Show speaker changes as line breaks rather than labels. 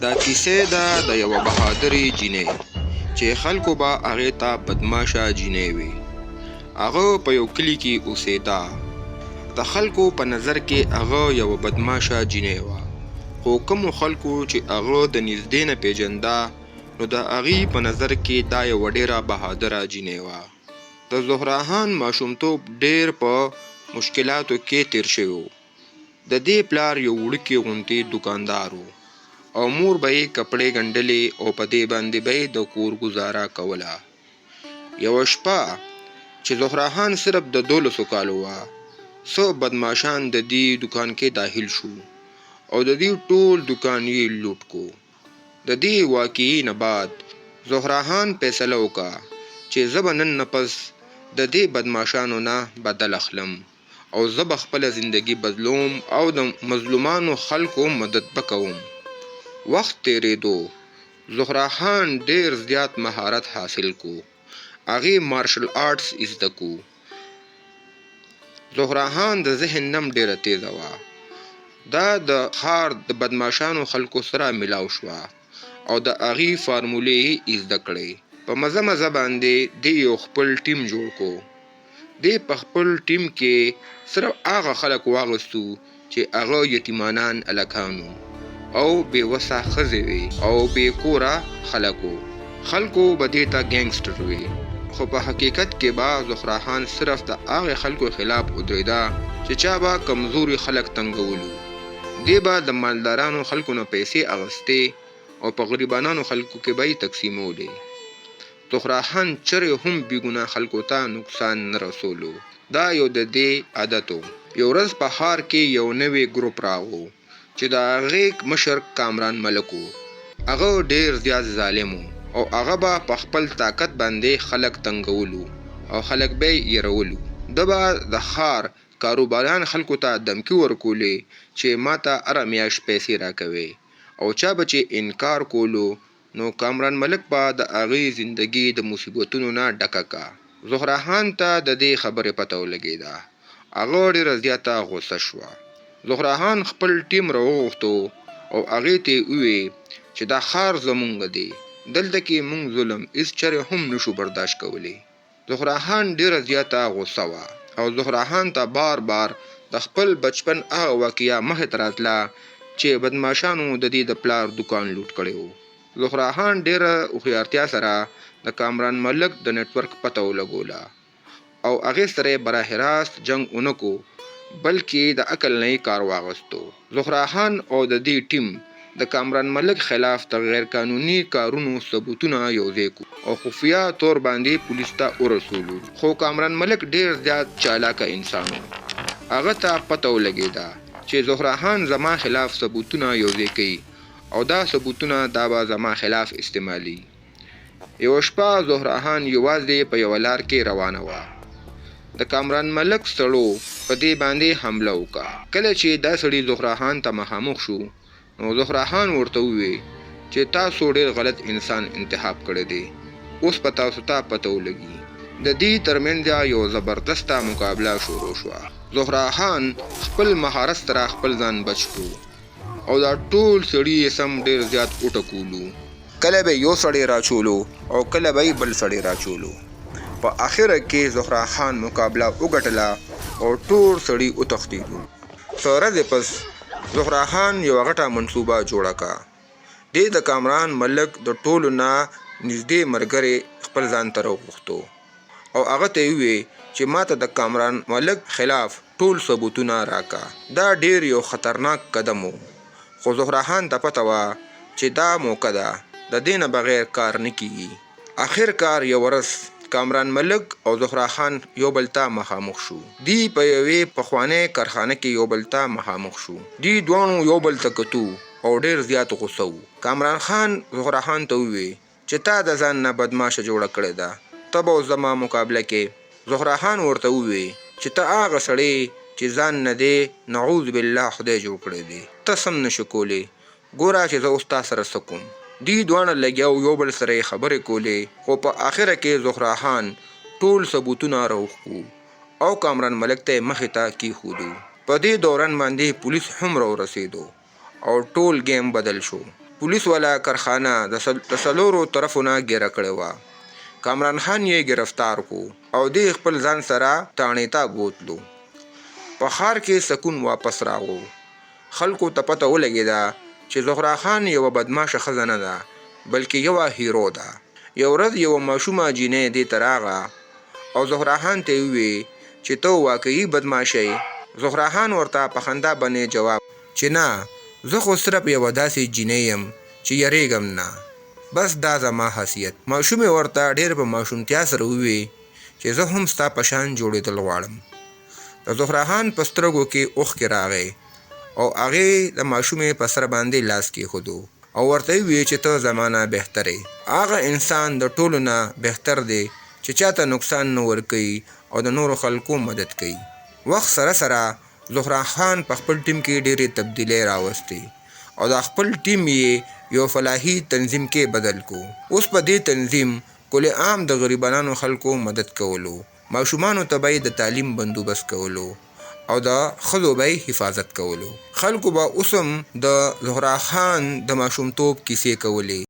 دا کیسه ده د یوه بهادرې جینۍ چې خلکو به هغې ته بدماشه جینۍ وي. هغه په یو کلي کې اوسېده. د خلکو په نظر کې هغه یوه بدماشه جینۍ وه، خو کومو خلکو چې هغه د نږدې نه پیژنده نو د هغې په نظر کې دا یوه ډېره بهادره جینۍ وه. د زهرا خان ماشومتوب ډېر په مشکلاتو کې تیر شوی و. د دې پلار یو وړوکی غوندې دوکاندار و او مور به یې کپړې ګنډلې او په دې باندې به یې د کور ګزاره کوله. یوه شپه چې زهرا خان صرف د 12 کالو وه، څه بدماشان د دې دوکان کې داخل شو او د دې ټول دوکان یې لوټ کو. د دې واقعې نه بعد زهرا خان فیصله وکړه چې زه به نن نه پس د دې بدماشانو نه بدل اخلم او زه به خپله زندگی بدلوم او د مظلومانو خلکو مدد بکوم. وخت تیریدو، زهرا خان ډیر زیات مهارت حاصل کو. هغې مارشل آرټس زده کو. زهرا خان د ذهن نم ډیره تیزه وه. دا د ښار د بدماشانو خلکو سره ملاو شوه او د هغې فارمولې یې زده کړې. په مزه مزه باندې دې یو خپل ټیم جوړ کو. دې په خپل ټیم کې صرف هغه خلک واغستو چې هغه یتیمانان هلکانو او بې وسه ښځې وې او بې کوره خلکو به دې ته ګینګسټر وي. خو په حقیقت کې به زهرا خان صرف د هغې خلکو خلاف ودرېده چې چا به کمزوري خلک تنګولو. دې به د مالدارانو خلکو نه پیسې اخیستې او په غریبانو خلکو کې به یې تقسیمولې. زهرا خان چرې هم بېګناه خلکو ته نقصان نه رسولو. دا یو د دې عادت و. یو ورځ په ښار کې یو نوی ګروپ راغو چې د هغې مشر کامران ملک و. هغه ډېر زیات ظالم و او هغه به په خپل طاقت باندې خلک تنګولو او خلک به یې یرولو. ده به د ښار کاروباران خلکو ته دمکي ورکولې چې ما ته هره میاشت پیسې راکوي او چا به چې انکار کولو نو کامران ملک به د هغې زندگی د مصیبتونو نه ډکه کا. زهرا خان ته د دې خبرې پته ولګېده. هغه ډېره زیاته غوسه شوه. زهرا خان خپل ټیم راوغوښتو او هغې ته یې وویل چې دا ښار زمونږ دی، دلته کې مونږ ظلم هېڅ چرې هم نشو برداشت کولی. زهرا خان ډېره زیاته غوسه وه او زهرا خان ته بار بار د خپل بچپن هغه واقعه مخې ته راتله چې بدماشانو د دې د پلار دوکان لوټ کړی و. زهرا خان ډېره هوښیارتیا سره د کامران ملک د نیټورک پته ولګوله او هغې سره یې براه راست جنګ ونه کو بلکې د عقل نه یې کار واغستو. زهرا خان او د دې ټیم د کامران ملک خلاف د غیر قانوني کارونو ثبوتونه یوځای کو او خفیه طور باندې پولیس ته ورسولو. خو کامران ملک ډېر زیات چالاکه انسان و. هغه ته پته ولګېده چې زهرا خان زما خلاف ثبوتونه یوځای کوي او دا ثبوتونه دا به زما خلاف استعمالي. یوه شپه زهرا خان یوازې په یوه لار کې روانه وه. د کامران ملک سړو په دې باندې حمله وکړه. کله چې دا سړي زهرا خان ته مخامخ شو نو زهرا خان ورته وویل چې تاسو ډېر غلط انسان انتخاب کړی دی. اوس په تاسو ته پته ولګي. د دې ترمنځ یو زبردسته مقابله شروع شوه. زهرا خان خپل مهارت سره خپل ځان بچ کړو او دا ټول سړي یې سم ډېر زیات وټکولو. کله به یو سړی راچولو او کله به بل سړی راچولو. په آخره کې زهرا خان مقابله وګټله او ټول سړي وتښتېدو. څه ورځې پس زهرا خان یوه غټه منصوبه جوړه کړه. دې د کامران ملک د ټولو نه نږدې ملګری خپل ځان ته راوغوښتو او هغه ته یې وویل چې ما ته د کامران ملک خلاف ټول ثبوتونه راکړه. دا ډېر یو خطرناک قدم و خو زهرا خان ته پته وه چې دا موقع ده، د دې نه بغیر کار نه کیږي. آخر کار یو ورځ کامران ملک او زهرا خان یو بل ته مخامخ شو. دی په یوې پخوانۍ کارخانه کې یو بل ته مخامخ شو. دی دواړو یو بل ته کتو او ډېر زیات غوسه و. کامران خان زهرا خان ته وویل چې تا د ځان نه بدماشه جوړه کړې ده، ته به اوس زما مقابله کې. زهرا خان ورته وویل چې ته هغه سړی چې ځان نه دی نعوذ بالله خدای جوړ کړی دی، ته سم نشو کولی. ګوره چې زه اوس تا سره څه کوم. دی دواړه لګیا یو بل سره یې خبرې کولې خو په آخره کې زهرا خان ټول ثبوتونه راوښکو او کامران ملک ته مخې ته کېښودو. په دې دوران باندې پولیس هم راورسېدو او ټول ګیم بدل شو. پولیس والا کارخانه د څلورو طرفونه ګیره کړې وه. کامران خان یې گرفتار کو او دی خپل ځان سره تاڼې ته بوتلو. په ښار کې سکون واپس راغو. خلکو ته پته ولګېده چې زهرا خان یوه بدماشه ښځه نه ده بلکې یوه هیرو ده. یو ورځ یوه ماشومه جینۍ دې ته راغله او زهرا خان ته یې وویل چې ته واقعي بدماشه یې. زهرا خان ورته په خندا باندې جواب چې نه، زه خو صرف یوه داسې جینۍ یم چې یریږم نه، بس دا زما حیثیت. ماشومې ورته ډېر په ماشومتیا سره وویل چې زه هم ستا په شان جوړېدل غواړم. د زهرا خان په سترګو کې اوښکې راغی او هغې د ماشومې په سر باندې لاس کېښودو او ورته یې وویل چې ته زما نه بهتر یې. هغه انسان د ټولو نه بهتر دی چې چاته نقصان نه ورکوي او د نورو خلکو مدد کوي. وخت سره سره زهرا خان په خپل ټیم کې ډېرې تبدیلۍ راوستې او د خپل ټیم یې یو فلاحي تنظیم کې بدل کو. اوس په دې تنظیم کل عام د غریبانو خلکو مدد کولو، ماشومانو ته به د تعلیم بندوبست کولو او د ښځو به حفاظت کولو. خلکو به اوس هم د زهرا خان د ماشومتوب کیسې کولې.